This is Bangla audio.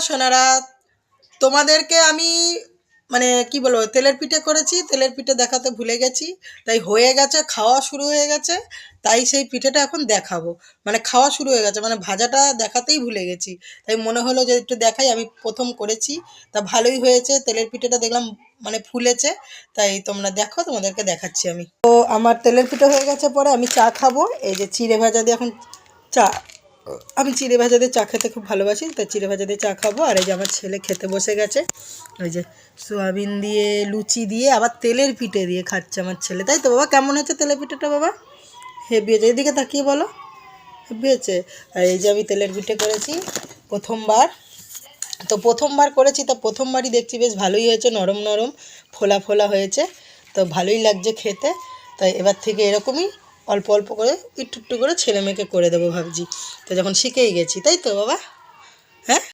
সোনারা, তোমাদেরকে আমি মানে কি বলবো, তেলের পিঠে করেছি, তেলের পিঠে দেখাতে ভুলে গেছি। তাই হয়ে গেছে, খাওয়া শুরু হয়ে গেছে, তাই সেই পিঠেটা এখন দেখাবো। মানে খাওয়া শুরু হয়ে গেছে, মানে ভাজাটা দেখাতেই ভুলে গেছি। তাই মনে হলো যে একটু দেখাই, আমি প্রথম করেছি, তা ভালোই হয়েছে। তেলের পিঠেটা দেখলাম মানে ফুলেছে, তাই তোমরা দেখো, তোমাদেরকে দেখাচ্ছি আমি। তো আমার তেলের পিঠে হয়ে গেছে, পরে আমি চা খাবো। এই যে চিড়ে ভাজা দিয়ে এখন চা, আমি চিড়ে ভাজা দিয়ে চা খেতে খুব ভালোবাসি, তাই চিড়ে ভাজা দিয়ে চা খাবো। আর এই যে আমার ছেলে খেতে বসে গেছে, ওই যে সোয়াবিন দিয়ে লুচি দিয়ে আবার তেলের পিঠে দিয়ে খাচ্ছে আমার ছেলে। তাই তো বাবা, কেমন হয়েছে তেলের পিঠেটা বাবা? হেভি হয়েছে, এদিকে তাকিয়ে বলো, হেভি হয়েছে। আর এই যে আমি তেলের পিঠে করেছি প্রথমবার, তো প্রথমবার করেছি, তা প্রথমবারই দেখছি বেশ ভালোই হয়েছে, নরম নরম ফোলা ফোলা হয়েছে, তো ভালোই লাগছে খেতে। তাই এবার থেকে এরকমই অল্প অল্প করে একটু একটু করে ছেলে মেয়েকে করে দেবো ভাবছি। তো যখন শিখেই গেছি, তাই তো বাবা? হ্যাঁ।